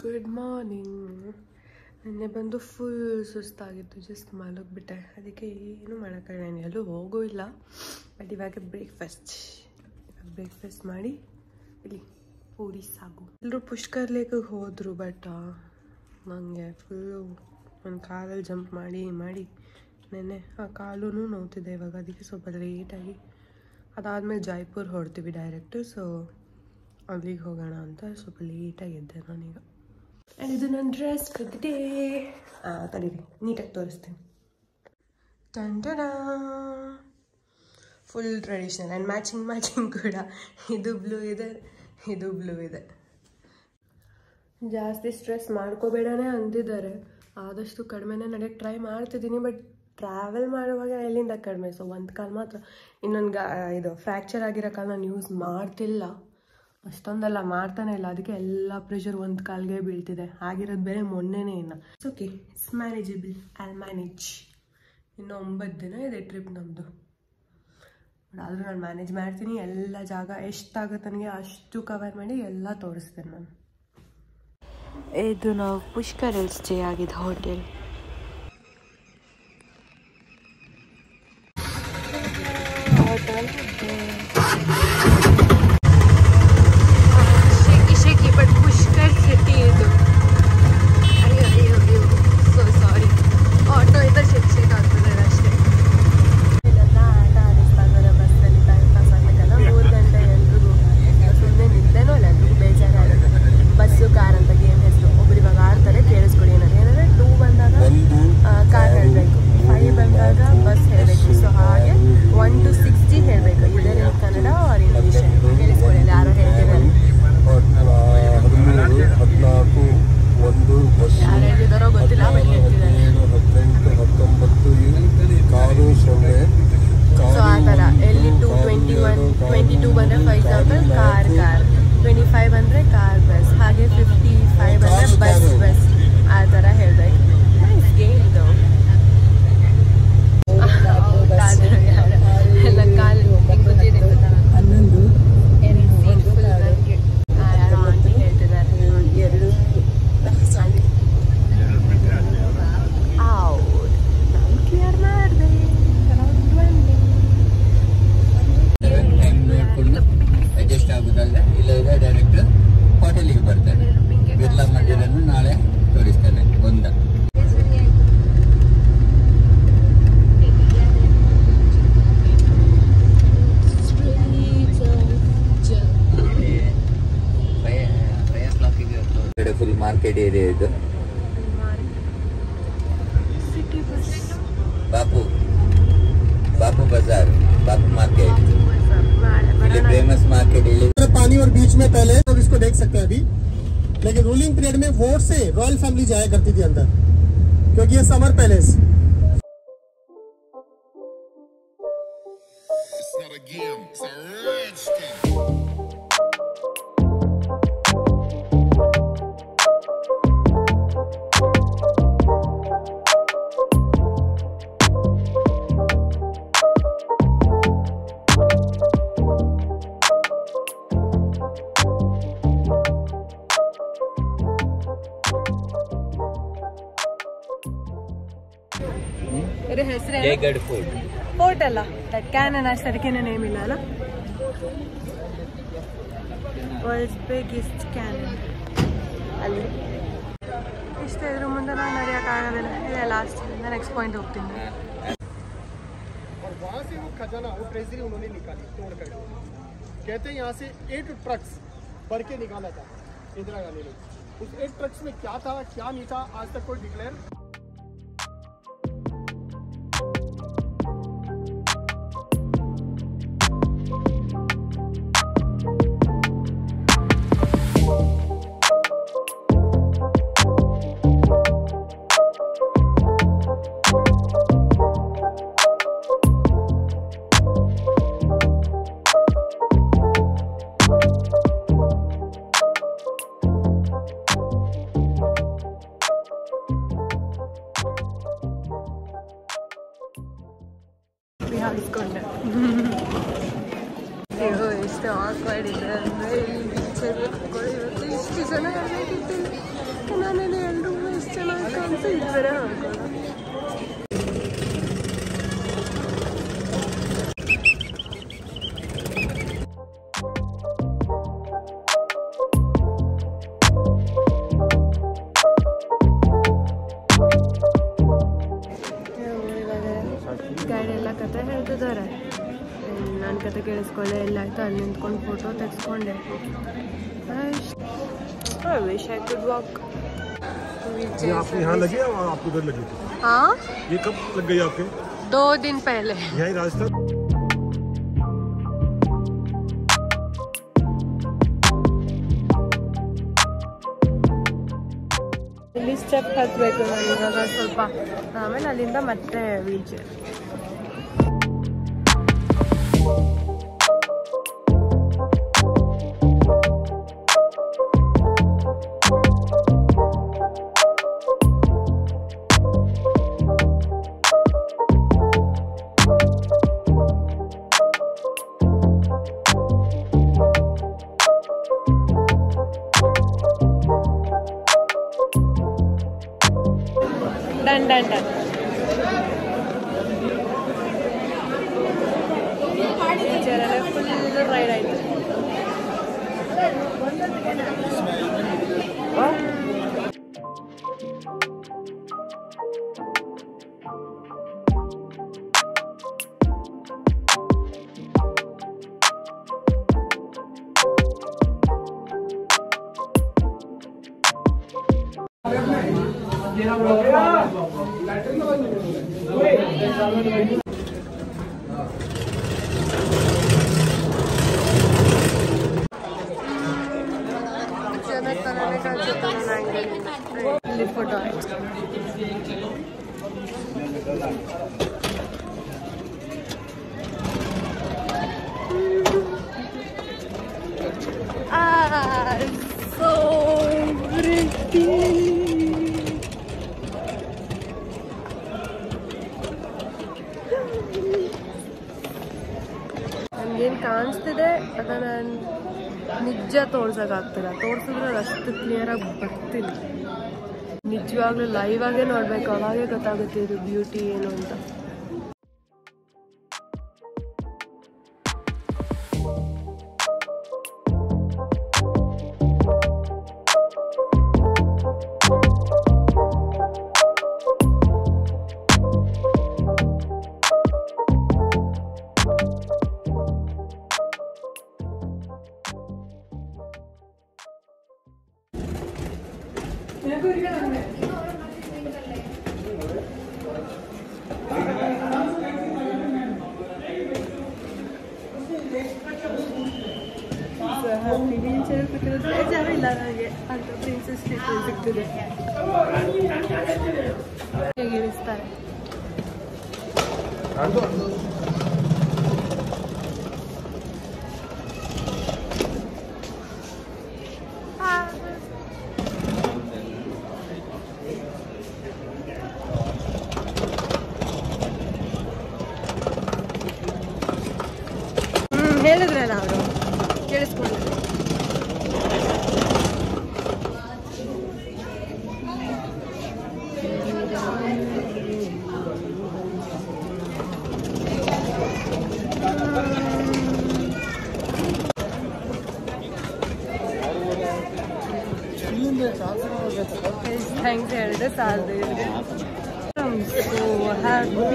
Good morning. ನಿನ್ನೆ ಬಂದು full ಸುಸ್ತಾಗಿತ್ತು, just ಮಲಗಿಬಿಟ್ಟೆ. ಅದಕ್ಕೆ ಏನು ಮಾಡೋಕ್ಕಾಗಲ್ಲ, ನಾನು ಎಲ್ಲೂ ಹೋಗೋ ಇಲ್ಲ. ಬಟ್ ಇವಾಗ ಬ್ರೇಕ್ಫಾಸ್ಟ್ ಮಾಡಿ ಇಲ್ಲಿ ಪೂರಿ ಸಾಗು. ಎಲ್ಲರೂ ಪುಷ್ಕರ್ ಲೇಕಿಗೆ ಹೋದರು. ಬಟ್ ನನಗೆ ಫುಲ್ಲು ಒಂದು ಕಾಲಲ್ಲಿ ಜಂಪ್ ಮಾಡಿ ನೆನ್ನೆ ಆ ಕಾಲೂ ನೋವ್ತಿದೆ ಇವಾಗ. ಅದಕ್ಕೆ ಸ್ವಲ್ಪ ಲೇಟಾಗಿ ಅದಾದಮೇಲೆ ಜೈಪುರ್ ಹೊರಡ್ತೀವಿ ಡೈರೆಕ್ಟು. ಸೊ ಅಲ್ಲಿಗೆ ಹೋಗೋಣ ಅಂತ ಸ್ವಲ್ಪ ಲೇಟಾಗಿದ್ದೆ ನಾನೀಗ. ಆ್ಯಂಡ್ ಇದು ನನ್ನ ಡ್ರೆಸ್ ಫಾರ್ ದ ಡೇ. ತಡೀರಿ, ನೀಟಾಗಿ ತೋರಿಸ್ತೀನಿ. ಫುಲ್ ಟ್ರೆಡಿಷ್ನಲ್ ಆ್ಯಂಡ್ ಮ್ಯಾಚಿಂಗ್ ಕೂಡ. ಇದು ಬ್ಲೂ ಇದೆ. ಜಾಸ್ತಿ ಸ್ಟ್ರೆಸ್ ಮಾಡ್ಕೋಬೇಡನೇ ಅಂದಿದ್ದಾರೆ. ಆದಷ್ಟು ಕಡಿಮೆನೇ ನಡೆಯೋಕ್ಕೆ ಟ್ರೈ ಮಾಡ್ತಿದ್ದೀನಿ. ಬಟ್ ಟ್ರಾವೆಲ್ ಮಾಡುವಾಗ ಎಲ್ಲಿಂದ ಕಡಿಮೆ. ಸೊ ಒಂದು ಕಾಲು ಮಾತ್ರ, ಇನ್ನೊಂದು ಇದು ಫ್ರ್ಯಾಕ್ಚರ್ ಆಗಿರೋ ಕಾಲು ನಾನು ಯೂಸ್ ಮಾಡ್ತಿಲ್ಲ. ಅಷ್ಟೊಂದೆಲ್ಲ ಮಾಡ್ತಾನೆ ಇಲ್ಲ. ಅದಕ್ಕೆ ಎಲ್ಲ ಪ್ರೆಷರ್ ಒಂದು ಕಾಲಿಗೆ ಬೀಳ್ತಿದೆ. ಆಗಿರೋದು ಬೇರೆ ಮೊನ್ನೆನೇ ಇನ್ನು. It's okay, it's manageable. I manage. ಇನ್ನು 9 ದಿನ ಇದೆ ಟ್ರಿಪ್ ನಮ್ಮದು. ಆದರೂ ನಾನು ಮ್ಯಾನೇಜ್ ಮಾಡ್ತೀನಿ. ಎಲ್ಲ ಜಾಗ ಎಷ್ಟಾಗುತ್ತೆ ನನಗೆ ಅಷ್ಟು ಕವರ್ ಮಾಡಿ ಎಲ್ಲ ತೋರಿಸ್ತೇನೆ ನಾನು. ಇದು ನಾವು ಪುಷ್ಕರಲ್ಲಿ ಸ್ಟೇ ಆಗಿದ್ದ hotel. Shaky but Pushkar city ಇದು. ಅಯ್ಯೋ ಸೊ ಸಾರಿ. ಆಟೋ ಇದೆ ಶೇಕ್ ಆಗ್ತದೆ ಅಷ್ಟೇ. ಇದೆಲ್ಲ ಆಟ ಆಡಿಸ್ತಾ ಇದ್ದಾರೆ ಬಸ್ಸಲ್ಲಿ. Time pass ಆಗಬೇಕಲ್ಲ. 3 ಗಂಟೆ ಎಲ್ರಿಗೂ ಸುಮ್ಮನೆ ನಿಂತೇನೋ ಇಲ್ಲ, ಎಲ್ರಿಗೂ ಬೇಜಾರಾಗುತ್ತೆ. ಬಸ್ಸು ಕಾರ್ ಅಂತ ಗೇಮ್ ಹೆಸರು. ಒಬ್ರು ಇವಾಗ ಆಡ್ತಾರೆ, ಕೇಳಿಸ್ಕೊಡಿ. ಏನಂದರೆ 2 ಬಂದಾಗ ಕಾರ್ ಹೇಳಬೇಕು, 5 ಬಂದಾಗ ಬಸ್ ಹೇಳಬೇಕು. ಸೊ ಹಾಗೆ 1 to 60 ಹೇಳಬೇಕು. ಇದೇ ಕನ್ನಡ ಆರ್ ಇಂಗ್ಲೀಷ್ ಕೇಳಿಸ್ಕೊಳ್ಳಿ. ಯಾರೋ ಹೇಳ್ತಿದ್ದಾರೆ, ಯಾರು ಹೇಳ್ತಿದ್ದಾರೋ ಗೊತ್ತಿಲ್ಲ, ಬಟ್ ಹೇಳ್ತಿದ್ದಾರೆ. ಸೊ ಆ ಥರ ಎಲ್ಲಿ 221, 22 ಬಂದರೆ ಫಾರ್ ಎಕ್ಸಾಂಪಲ್ ಕಾರ್ 25 ಬಂದರೆ ಕಾರ್ ಬಸ್, ಹಾಗೆ 55 ಬಂದರೆ ಬಸ್ ಆ ಥರ ಹೇಳಬೇಕು. ನೈಸ್ ಗೇಮ್ ಇದು. ಎಲ್ಲ ಕಾಲು ಗೊತ್ತಿದೆ ಗೊತ್ತಾ? ಯಾರೋ ಆಂಟಿ ಹೇಳ್ತಿದ್ದಾರೆ. ನಾನು ಕ್ಲಿಯರ್ ಮಾಡಿದೆ. ಅಡ್ಜಸ್ಟ್ ಆಗುದಲ್ಲ, ಇಲ್ಲ ಡೈರೆಕ್ಟ್ ಹೋಟೆಲಿಗೆ ಬರ್ತಾರೆ. ಬಿರ್ಲಾ ಮಂದಿರನ್ನು ನಾಳೆ ತೋರಿಸ್ತಾನೆ. ಒಂದ ಫುಲ್ ಮಾರ್ಕೆಟ್ ಏರಿಯಾ ಇದು. बापू बाजार, बापू मार्केट, फेमस मार्केट. पानी और बीच में पहले अब इसको देख सकते हैं अभी. लेकिन रूलिंग पीरियड में वोट से रॉयल फैमिली जाया करती थी अंदर, क्योंकि ये समर पैलेस. ಜಯಗಢ ಫೋರ್ಟ್ ಅಲ್ಲ, ದಟ್ ಕ್ಯಾನನ್ ಅಷ್ಟು. ಅದಕ್ಕೇನೆ ನೇಮ್ ಇಲ್ಲ ಅಲ್ಲ. ವರ್ಲ್ಡ್ಸ್ ಬಿಗ್ಗೆಸ್ಟ್ ಕ್ಯಾನನ್ ಅಲ್ಲಿ. ಇಷ್ಟ ಇದ್ರ ಮುಂದೆ ನಾನು ನಡೆಯೋಕ್ಕಾಗೋದಿಲ್ಲ. ಇದೆ ಲಾಸ್ಟ್. ನೆಕ್ಸ್ಟ್ ಪಾಯಿಂಟ್ ಹೋಗ್ತೀನಿ. वहाँ से वो खजाना, वो ट्रेजरी उन्होंने निकाली तोड़ कर. कहते हैं यहाँ से 8 ट्रक्स भर के निकाला था इंदिरा गांधी ने. उस 8 ट्रक्स में क्या था क्या नहीं था आज तक कोई डिक्लेयर. ಗೊತ್ತಿಲ್ಲ. ನಾನೇನು ಎಲ್ಲರೂ ಎಷ್ಟು ಚೆನ್ನಾಗಿ ಕಾಣಿಸ್ತಾ ಇದ್ದರೆ ಹಾಕೋಣ. ಗೈಡ್ ಎಲ್ಲ ಕತೆ ಹೇಳ್ತಿದ್ದಾರೆ. ನನ್ನ ಕತೆ ಕೇಳಿಸ್ಕೊಳ್ಳೆ ಎಲ್ಲ ಆಯಿತು. ಅಲ್ಲಿ ನಿಂತ್ಕೊಂಡು photo ತೆಗೆಸ್ಕೊಂಡೆ. I wish I could walk. ये आपके यहाँ लगी या आपको उधर लगी थी? हाँ, ये कब लग गई आपके? 2 दिन पहले. यही राजस्थान? ಇಲ್ಲಿ ಸ್ಟೆಪ್ ಹತ್ತಬೇಕು ನಾನು ಇವಾಗ ಸ್ವಲ್ಪ. ಆಮೇಲೆ ಅಲ್ಲಿಂದ ಮತ್ತೆ wheel chair. Done done done. ಚೇರಲ್ಲೇ ಫುಲ್ ರೈಡ್ ಆಯಿತು. ಇಲ್ಲಿ ಫೋಟೋ ಆಯ್ತು. So pretty. ನನ್ಗೇನು ಕಾಣಿಸ್ತಿದೆ ಅದನ್ನ ನಾನು ನಿಜ ತೋರ್ಸೋಕ್ಕಾಗ್ತಿಲ್ಲ. ತೋರಿಸಿದ್ರೆ ಅಷ್ಟು ಕ್ಲಿಯರಾಗಿ ಬರ್ತಿಲ್ಲ. ನಿಜವಾಗ್ಲೂ ಲೈವ್ ಆಗೇ ನೋಡ್ಬೇಕು, ಅವಾಗೇ ಗೊತ್ತಾಗುತ್ತೆ ಇದು ಬ್ಯೂಟಿ ಏನು ಅಂತ. ಹ್ಯಾಪಿ ವೀಲ್ ಚೇರ್ ಸಿಕ್ಕಿರೋದು ಬೇಜಾರಿಲ್ಲ ನನಗೆ ಅಂತ. ಪ್ರಿನ್ಸೆಸ್ ಸ್ಟ್ರೀಟ್ ಸಿಗ್ತಿದೆ. ಹೇಗೆ ಇಳಿಸ್ತಾರೆ. ಹೇಳಿದ್ರಲ್ಲ ಅವರು, ಕೇಳಿಸ್ಕೊಂಡಿದ್ರು. ಥ್ಯಾಂಕ್ಸ್ ಹೇಳಿದ್ರೆ ಸಾಲದು ಇವ್ರಿಗೆ. So happy.